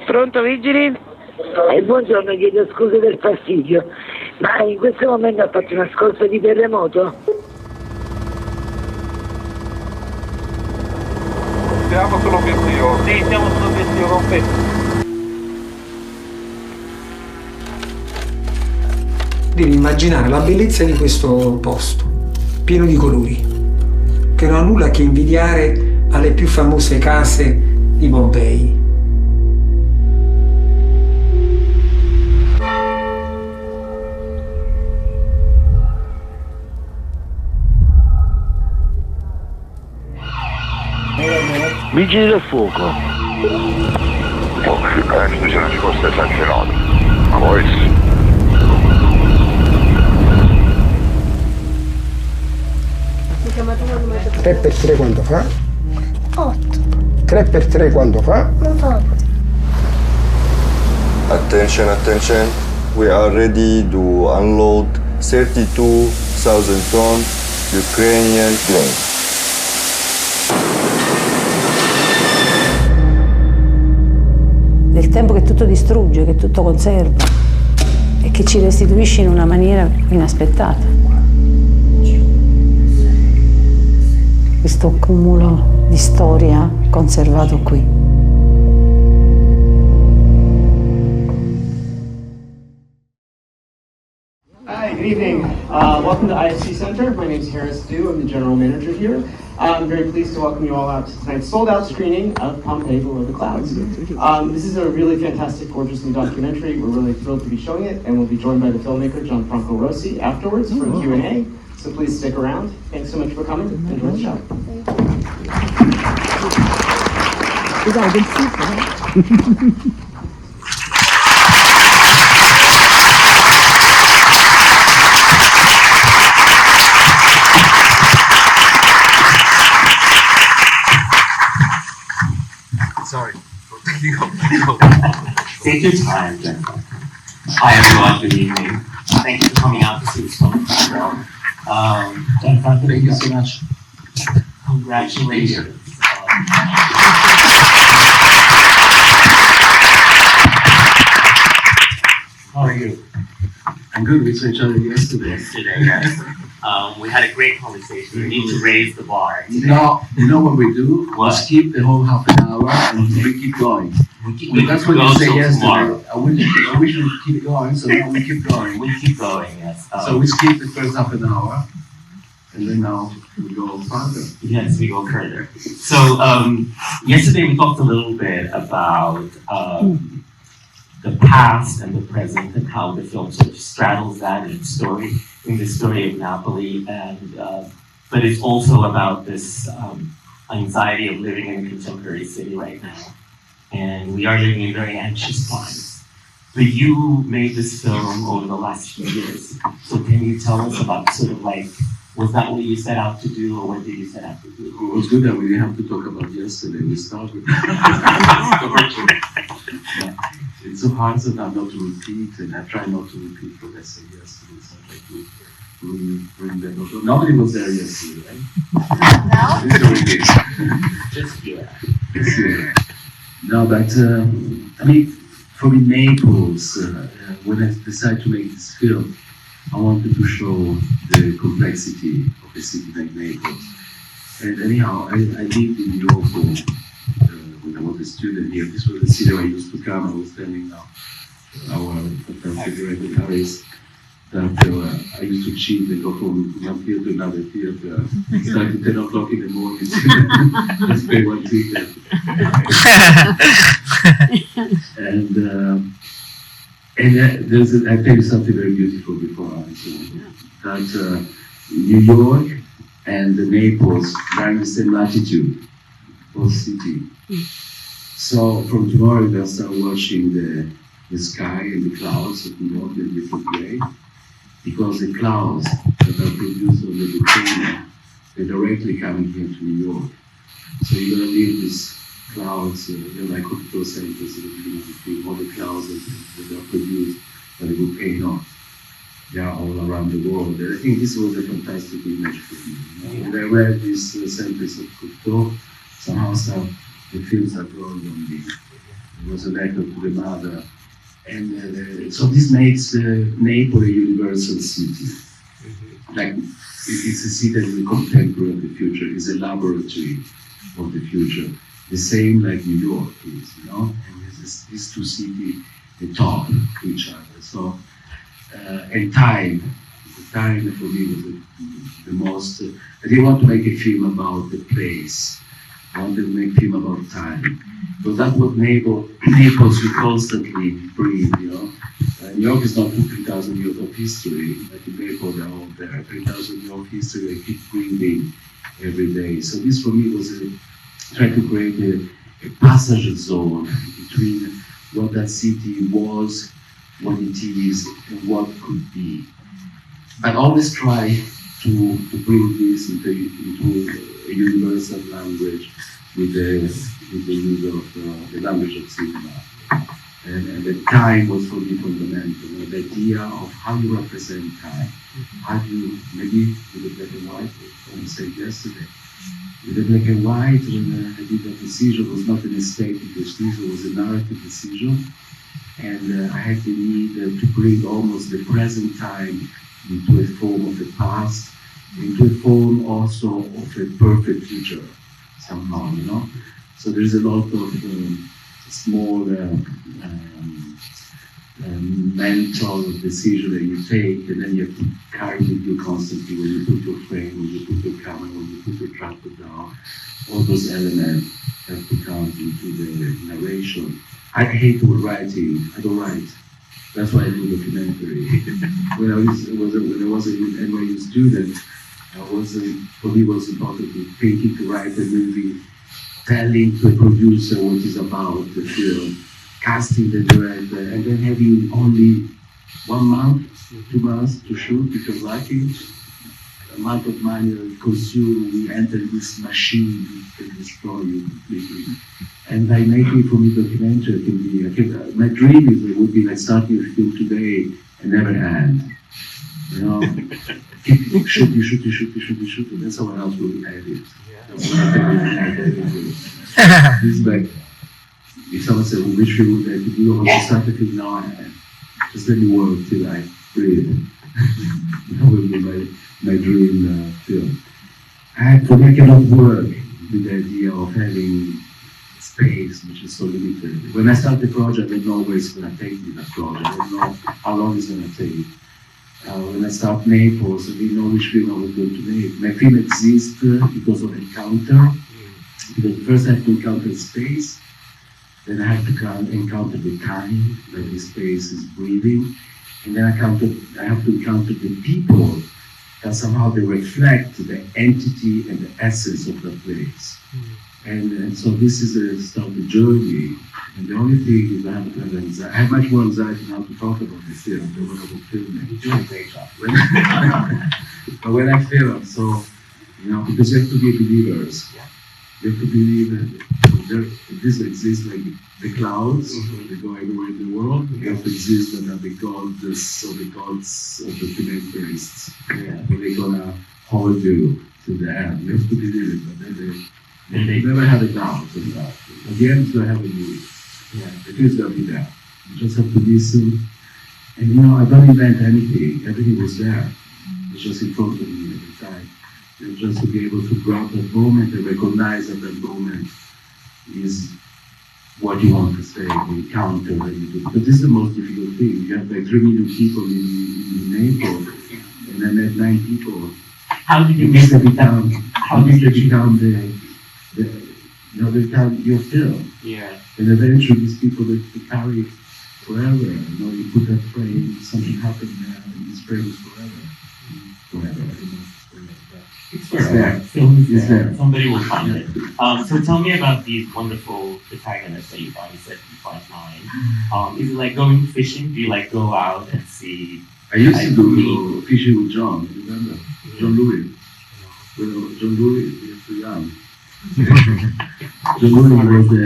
Pronto, vigili? Buongiorno, chiedo scuse del fastidio, ma in questo momento ha fatto una scossa di terremoto? Siamo sull'obiettivo. Sì, siamo sull'obiettivo, Pompei. Devi immaginare la bellezza di questo posto, pieno di colori, che non ha nulla a che invidiare alle più famose case di Pompei. Vigili del fuoco. Ci sono scosse esagerato. Ma poi sì. Tre per 3 quanto fa? 8. 3 per 3 quanto fa? Non fa 8. Attention, attention. We are ready to unload 32,000 ton Ukrainian plane. Del tempo che tutto distrugge, che tutto conserva e che ci restituisce in una maniera inaspettata. Questo cumulo di storia conservato qui. Hi, good evening. Welcome to IFC Center. My name is Harris Du. I'm the general manager here. I'm very pleased to welcome you all out to tonight's sold-out screening of Pompeii Below the Clouds. This is a really fantastic, gorgeous new documentary. We're really thrilled to be showing it, and we'll be joined by the filmmaker GIANFRANCO Rosi afterwards for a Q&A. So please stick around. Thanks so much for coming. Enjoy the show. Sorry for taking off. Take your time, Jennifer. Hi everyone, good evening. Thank you for coming out to see this film. Jennifer, thank you so much. Congratulations. How are you? I'm good. We saw each other yesterday. Yes. We had a great conversation. We need to raise the bar. You know what we do? We skip the whole half an hour and we keep going. That's what you said yesterday. I wish we could keep going, so now we keep going. We keep going, yes. So we skip the first half an hour, and then now we go further. Yes, we go further. So yesterday we talked a little bit about the past and the present and how the film sort of straddles that in the story of Napoli, and but it's also about this anxiety of living in a contemporary city right now. And we are living in very anxious times. But you made this film over the last few years. So can you tell us about sort of like, was that what you set out to do, or what did you set out to do? It was good that we didn't have to talk about yesterday. We started. It's so hard sometimes not to repeat, and I try not to repeat what I said yesterday. So I try to bring them up. Nobody was there yesterday, right? No? Just here. Just here. No, but I mean, for me, Naples, when I decided to make this film, I wanted to show the complexity of a city like Naples. And anyhow, I lived in New York when I was a student here. This was the city where I used to come. I was telling now our fantastic director Harris that I used to cheat and go from one theater to another theater. Start at 10 o'clock in the morning. Just pay one ticket. I tell you something very beautiful before I answer. That New York and Naples are in the same latitude, both cities. So from tomorrow they'll start watching the sky and the clouds of New York in a different way, because the clouds that are produced on the volcano, they're directly coming here to New York. So you're gonna leave these clouds, like Hokuto centers in the beginning of the film, all the clouds that are produced by the volcano. They are all around the world. And I think this was a fantastic image for me. When I read these sentences of Hokuto, somehow the films are growing on me. It was a letter to the mother. And so this makes Naples a universal city. Like, it's a city that is a contemporary of the future, it's a laboratory of the future. The same like New York is, you know? And there's these two cities, they talk to each other. So, and time for me was the most, I didn't want to make a film about the place. I wanted to make a film about time. So that's what Naples we constantly breathe, you know. New York is not 3,000 years of history, like in Naples they're all there. 3,000 years of history, they keep breathing every day. So this for me was trying to create a passage zone between what that city was, what it is, and what could be. I always try to bring this into a universal language with the use of the language of cinema. And the time was for me fundamental. The idea of how you represent time. How do you, maybe with the black and white, as I said yesterday. With the black and white, when I did that decision, was not an aesthetic decision, it was a narrative decision. And I had the need to bring almost the present time into a form of the past, into a form also of a perfect future, somehow, you know? So there's a lot of small mental decision that you take, and then you have to carry with you constantly when you put your frame, when you put your camera, when you put your tripod down. All those elements have to count into the narration. I hate writing. I don't write. That's why I do documentary. when I was an NYU student, for me it was important to thinking to write a movie, telling to a producer what it's about, the film, casting the director, and then having only 1 month, 2 months to shoot because liking amount of money consumed, we enter this machine that can destroy you completely. And by making for me documentary, my dream is it would be like starting a film today and never end. You know, keep shooting. Then someone else will edit. It's like if someone said, well, which film would I do? I want to start the film now and just let me work till I breathe. That would be my dream film. For me, I cannot work with the idea of having space which is so limited. When I start the project, I know where it's going to take me, that project. I know how long it's going to take. When I start Naples, I didn't know which film I was going to make. My film exists because of encounter. Because first I have to encounter space, then I have to encounter the time, like the space is breathing, and then I have to encounter the people that somehow they reflect the entity and the essence of the place. And so this is a start of the journey. And the only thing is I have much more anxiety now to talk about the film than when I was filming. You do a great job. But when I film, so, you know, because you have to be believers. You have to believe that this exists like the clouds, they go everywhere in the world. You have to exist when the gods of the documentarists. When they're gonna hold you to the end. You have to believe it, but then they never have a doubt of that. At the end, it's gonna have a movie. It is gonna be there. You just have to listen. And you know, I don't invent anything. Everything was there. It's just in front of me every time. And just to be able to grab that moment and recognize that that moment is what you want to say, the encounter that you do. But this is the most difficult thing. You have like 3 million people in Naples, and I met 9 people. How did you make them become? How did they become they become your film? Yeah. And eventually, these people they carry forever. You know, you put that frame, something happened there, and this frame is forever. Forever. It's there. Film is there. Somebody will find it. So tell me about these wonderful protagonists that you find. You said you find 9. Is it like going fishing? Do you like go out and see? I used to do fishing with John. Remember John Louis? Well, John Louis was too young. John Louis was the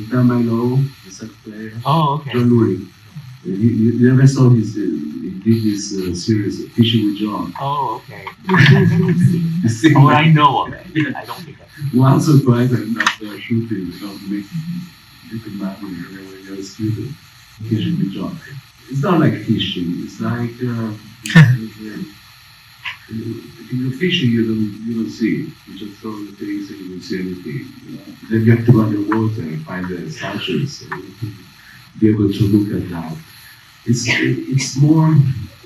Tamilo, the sax player. Oh, okay. John Louis. You never saw his. He did this series, Fishing with John. Oh, okay. I know of it. I don't think that. One surprise I'm not shooting, little money when you're a student, fishing the job. It's not like fishing, it's like if you're fishing, you don't see it. You just throw the things and you don't see anything. You know? Then you have to go underwater and find the structures and be able to look at that. It's more.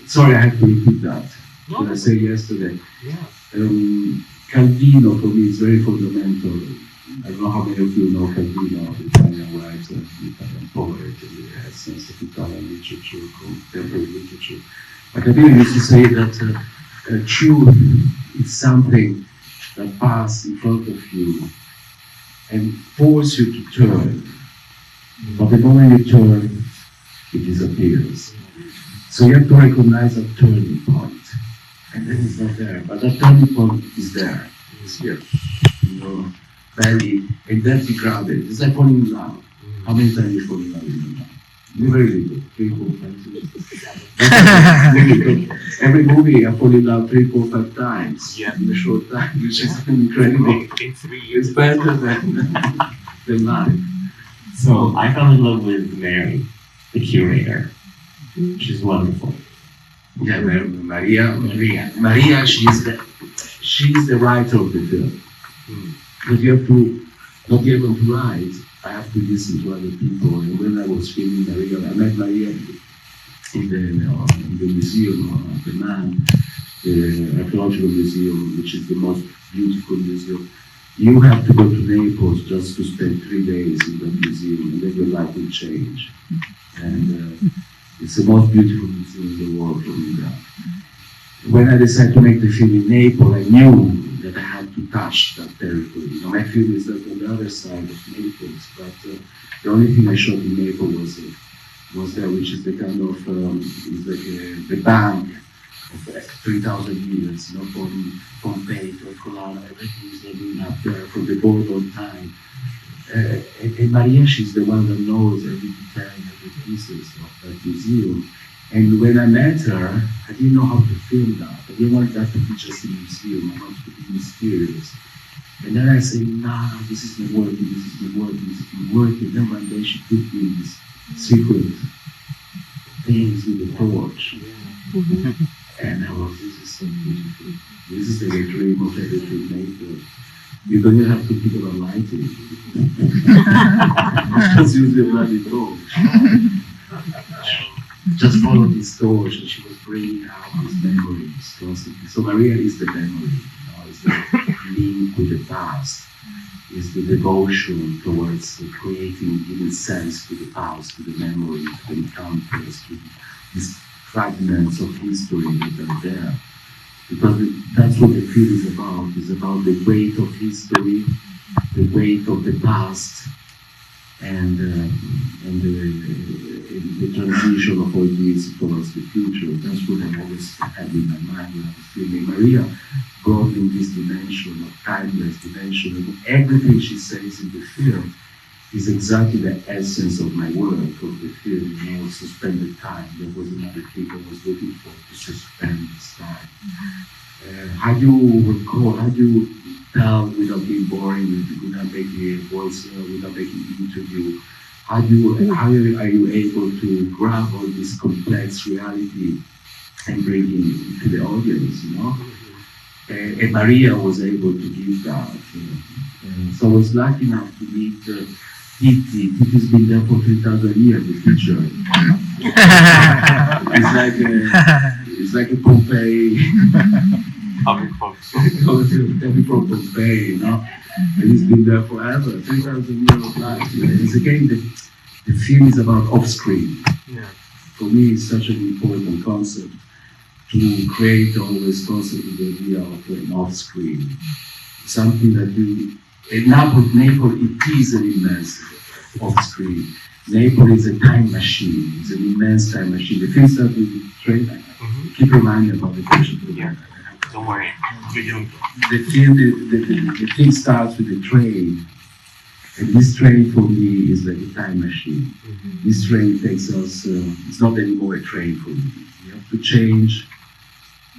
Sorry, I have to repeat that. What I said yesterday. Calvino for me is very fundamental. I don't know how many of you know Calvino, the Italian writer, the Italian poet, and the essence of Italian literature, contemporary literature. But Calvino used to say that truth is something that passes in front of you and forces you to turn. But the moment you turn, it disappears. So you have to recognize a turning point. And then it's not there, but that turning point is there. It's here. You know, belly, and then you grab it. It's like falling in love. How many times you fall in love in your life? Very little. 3, 4, 5, 6. Every movie I fall in love 3, 4, 5 times in a short time, which is incredible. It's better than life. So I fell in love with Mary, the curator. She's wonderful. Yeah, Maria, she's the writer of the film. But you have to not be able to write. I have to listen to other people. And when I was filming Maria, I met Maria in the museum of the Man, the archaeological museum, which is the most beautiful museum. You have to go to Naples just to spend 3 days in that museum, and then your life will change. And it's the most beautiful museum in the world for me. When I decided to make the film in Naples, I knew that I had to touch that territory. You know, my film is like on the other side of Naples, but the only thing I shot in Naples was there, which is the kind of the bank of 3,000 years, you know, from Pompei to Colonna, everything is living up there from the Bourbon time. And Maria, she's the one that knows every detail, every pieces of that museum. And when I met her, I didn't know how to film that. I didn't want that to be just a museum. I wanted to be mysterious. And then I said, nah, this isn't working, this isn't working, this isn't working. Then one day she put me these secret things in the torch. And I was, this is so beautiful. This is the dream of every filmmaker. You don't even have to people are lighting. Just use the bloody torch. Just follow this torch, and she was bringing out these memories constantly. So Maria is the memory, you know, is the link with the past, is the devotion towards creating, giving sense to the past, to the memory, to the encounters, to these fragments of history that are there. Because that's what the film is about. It's about the weight of history, the weight of the past, and the transition of all this towards the future. That's what I always had in my mind when I was filming. Maria brought in this dimension, of timeless dimension, and everything she says in the film is exactly the essence of my work, of the film, you know, suspended time. There was another thing I was looking for, to suspend this time. How do you record, how do you tell without being boring, without making a voice, without making an interview? How are you able to grab all this complex reality and bring it to the audience, you know? And Maria was able to give that. You know? So I was lucky enough to meet Titi. Titi's been there for 3,000 years, the teacher. It's like a Pompeii. Coming from Pompei, you know, and he's been there forever, 3,000 years of life. You know? It's again, the film is about off-screen. Yeah. For me, it's such an important concept to create always constantly the idea of an off-screen. Something that in Naples, it is an immense off-screen. Naples is a time machine. It's an immense time machine. The film starts with the train. Keep reminding about the question. Yeah. Don't worry. The thing starts with the train. And this train for me is like a time machine. This train takes us, it's not anymore a train for me. You have to change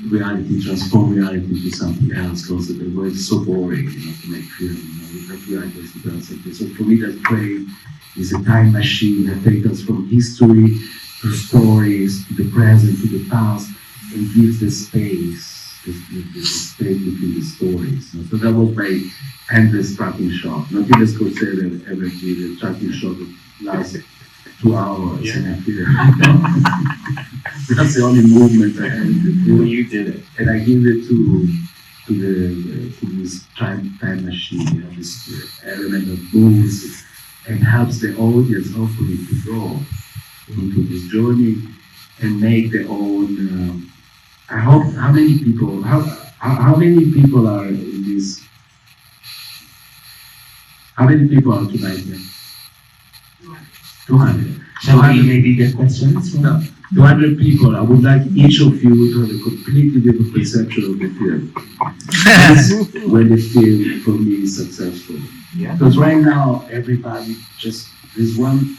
reality, transform reality into something else, because the world is so boring, you know, to make film, you know, we have reality as something. So for me, that train It's a time machine that takes us from history to stories, to the present, to the past, and gives the space, the space between the stories. So that was my endless tracking shot. Not even Scorsese ever did a tracking shot that lasted 2 hours. Yeah. And I feel, that's the only movement I had in the film. You did it. And I give it to this time machine, this element that moves and helps the audience hopefully to go into this journey and make their own. I hope how many people are in this? How many people are tonight here? 200. Shall we maybe get questions from? No. 200 people. I would like each of you to have a completely different perception of the film. When the film, for me, is successful. Yeah. Because right now, everybody just, there's one,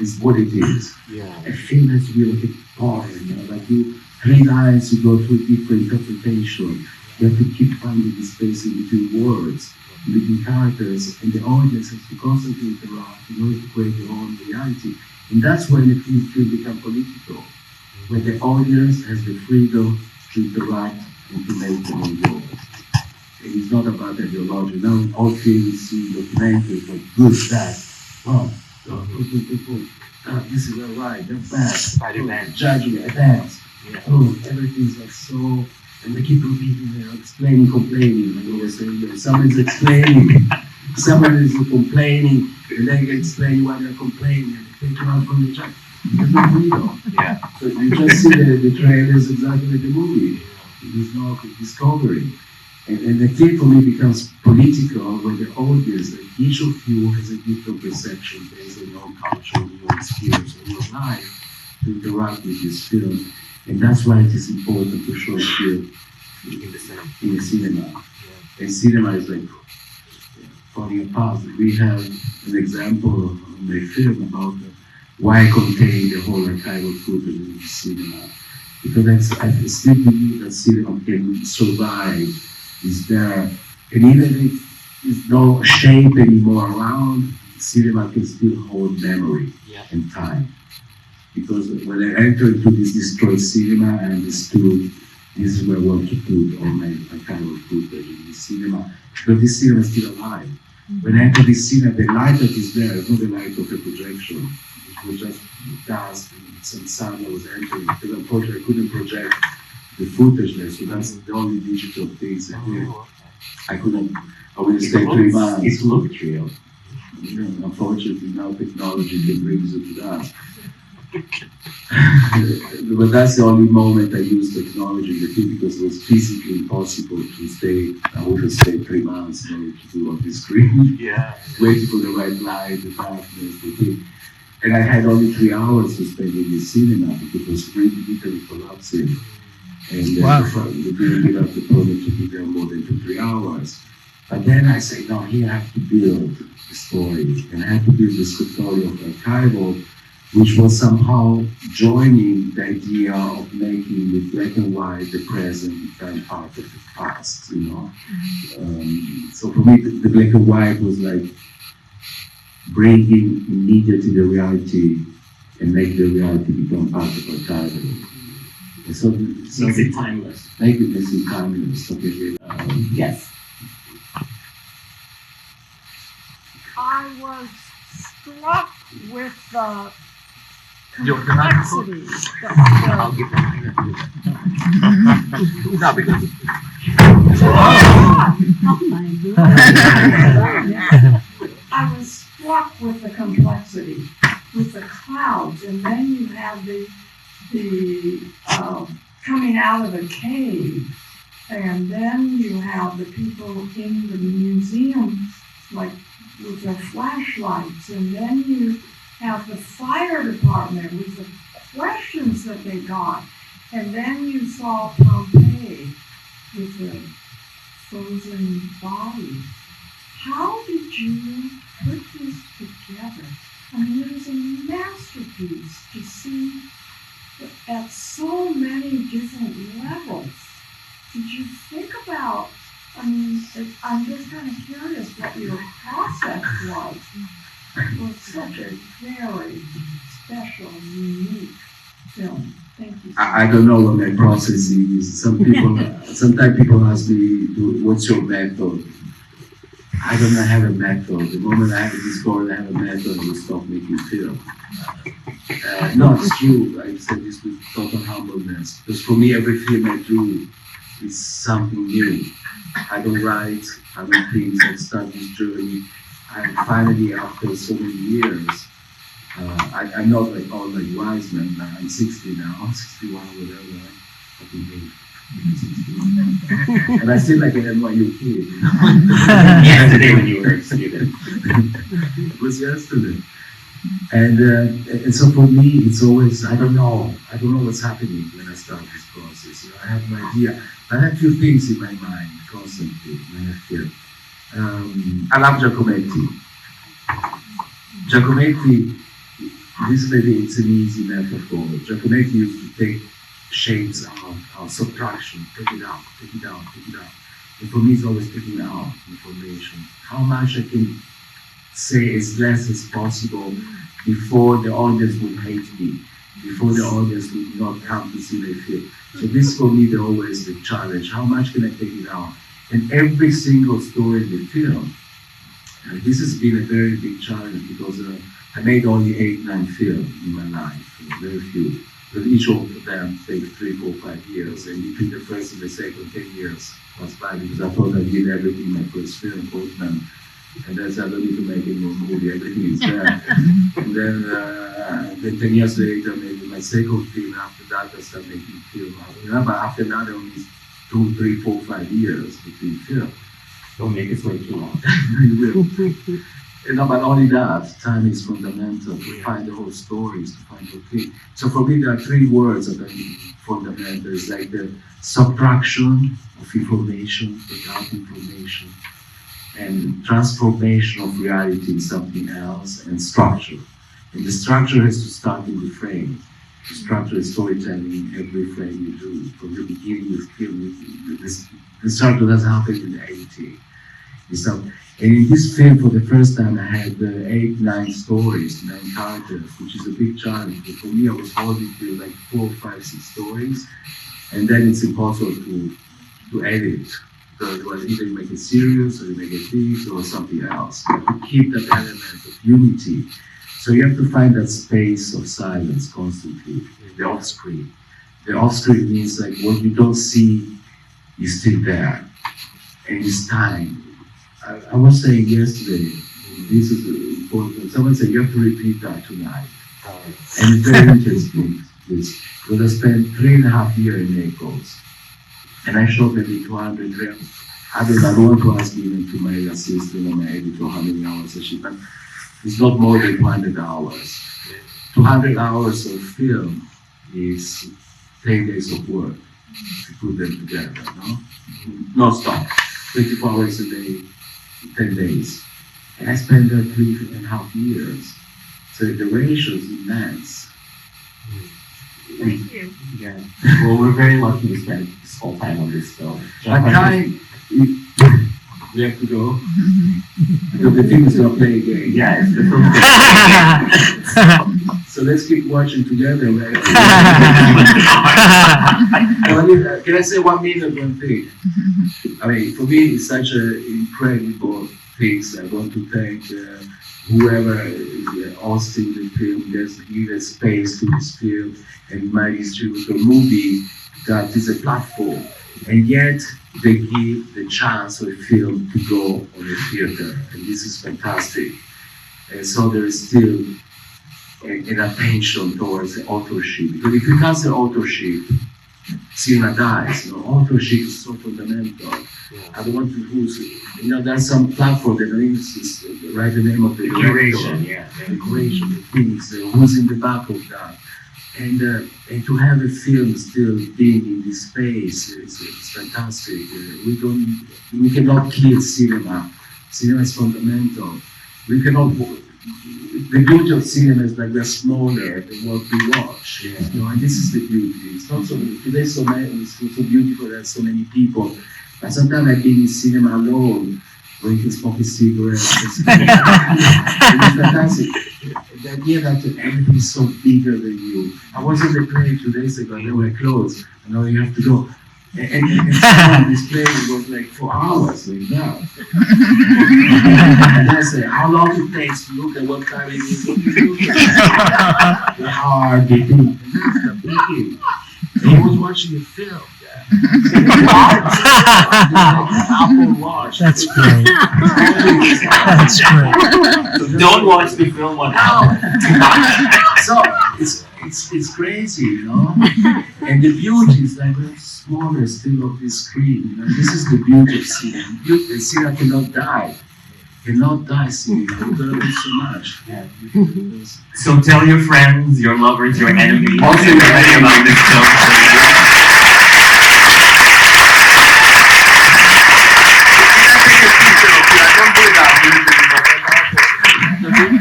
is what it is. Yeah. A film has to be like a poem, like you, 3 lines, you go through different interpretation. You have to keep finding the space in between words, between characters, and the audience has to constantly interact in order to create their own reality. And that's when the film becomes political, when the audience has the freedom to interact and to make their own world. And it's not about ideology. Now all films see documentaries like good, bad, this is all right, that's bad, judging, advance. Oh, everything's like so, and they keep repeating, explaining, complaining. Like always saying, someone's explaining, someone is complaining, and then they explain why they're complaining, and they take you out from the track. There's no freedom. Yeah. So you just see the trailers exactly like the movie. There's no discovery. And the film for me becomes political when the audience, like each of you has a different perception based on your culture, your experience, or your life to interact with this film. And that's why it is important to show a film in the cinema. Yeah. And cinema is like falling apart. We have an example of my film about why contain the whole archival footage in the cinema. Because I still believe that cinema can survive, is there, and even if there's no shape anymore around, cinema can still hold memory and time. Because when I entered into this destroyed cinema, I understood this is where I want to put all my archival footage in the cinema. But this cinema is still alive. When I enter this cinema, the light that is there is not the light of a projection. It was just dust and some sound that was entering. Because unfortunately I couldn't project the footage there, so that's the only digital things I did. I wouldn't stay 3 months. It looked real. Unfortunately now technology can bring you to that. But that's the only moment I used technology in the film because it was physically impossible to stay. I would have stayed 3 months in order to do on the screen. Yeah. Waiting for the right light, the darkness, the thing. And I had only 3 hours to spend in the cinema because it was literally collapsing. And we didn't get up the permit to be there more than 3 hours. But then I said, no, here I have to build the story. And I had to build the story of archival, which was somehow joining the idea of making with black and white the present become part of the past, you know. So for me, the black and white was like bringing immediately the reality and make the reality become part of archival. And so makes it timeless. Make it timeless. Okay. Yes. I was struck with the complexity. I'll give that. No, because. I was struck with the complexity, with the clouds, and then you have the coming out of a cave, and then you have the people in the museum, like with their flashlights, and then you have the fire department with the questions that they got, and then you saw Pompeii with the frozen body. How did you put this together? I mean, it was a masterpiece to see at so many different levels. Did you think about, I mean, I'm just kind of curious what your process was It was such a very special, unique film. Thank you. I don't know what my process is. Sometimes people ask me, what's your method? I don't have a method. The moment I discovered I have a method, I will stop making film. No, it's true. I said this with total humbleness. Because for me, every film I do is something new. I don't write, I don't think, I start this journey. And finally, after so many years, I'm not like all like wise men. I'm 60 now, 61, whatever. I think and I still like an NYU kid. Yesterday when you were a student. It was yesterday. And so for me, it's always, I don't know what's happening when I start this process. I have no idea. I have few things in my mind constantly when I feel. I love Giacometti. Giacometti, this maybe it's an easy metaphor. Giacometti used to take shapes out, subtraction, take it out. And for me, it's always taking out information. How much I can say as less as possible before the audience would hate me, before the audience would not come to see my film. So this for me, always the challenge. How much can I take it out? And every single story in the film, this has been a very big challenge because I made only 8-9 films in my life, very few. But each of them take 3, 4, 5 years, and between the first and the second 10 years was by because I thought I did everything in my first film, both them. And then I don't need to make any more movie, everything is there. And then 10 years later, maybe my second film, after that I started making film. But after that, only 2, 3, 4, 5 years between film. Don't make it way too long. But only that, time is fundamental to find the whole stories, to find the thing. So for me, there are 3 words that are fundamental. It's like the subtraction of information, without information, and transformation of reality in something else, and structure. And the structure has to start in the frame. The structure is storytelling in every frame you do. From the beginning with film, the structure doesn't happen in the 80. And in this film, for the first time, I had 8, 9 stories, 9 characters, which is a big challenge. But for me, I was holding to like 4, 5, 6 stories, and then it's impossible to edit. Because it was either you make it serious, or you make it big, or something else. You have to keep that element of unity. So you have to find that space of silence constantly, the off-screen. The off-screen means like what you don't see is still there, and it's time. I was saying yesterday, this is important, someone said you have to repeat that tonight. And it's very interesting, this, because I spent 3.5 years in Naples, and I shot maybe 200 reels. I don't want to ask even to my assistant or my editor how many hours I shoot, but it's not more than 200 hours. 200 hours of film is 10 days of work, to put them together, no? No stop, 24 hours a day, 10 days. And I spent there 3.5 years. So the ratio is immense. Thank you. Yeah. Well, we're very lucky to spend this whole time on this film. We have to go. Because the film is going to play again. Yeah, it's the film. So let's keep watching together. Right? Can I say 1 minute, one thing? I mean, for me, it's such an incredible thing. I want to thank whoever is hosting the film, that's given space to this film, and my distributor movie that is a platform. And yet, they give the chance of a film to go on a theater, and this is fantastic. And so there is still an attention towards the authorship. Because if you can't say authorship, cinema dies. You know, authorship is so fundamental. Yeah. I don't want to lose it. There's some platform that insist write the name of the curation, the curation, the things, who's in the back of that. And to have a film still being in this space is fantastic. We cannot kill cinema. Cinema is fundamental. We cannot. The beauty of cinema is like we're smaller than what we watch. Yeah. And this is the beauty. It's not so today so beautiful. There's so many people. But sometimes I've been in cinema alone, when you can smoke a cigarette. It's that's it. The idea that everything is so bigger than you. I was in the plane 2 days ago and they were closed. And now you have to go. And this plane was like 4 hours like that. And I said, how long it takes to look at what time it is? How hard they do. And that's the big. And he was watching a film. Apple Watch. That's great. That's great. So don't watch the film on Apple. So it's crazy, you know. And the beauty is like very smaller still of this screen. You know? This is the beauty of cinema. The cinema cannot die. Cannot die, cinema. We're gonna do so much. Yeah. So tell your friends, your lovers, your enemies, everybody about this film.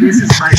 This is my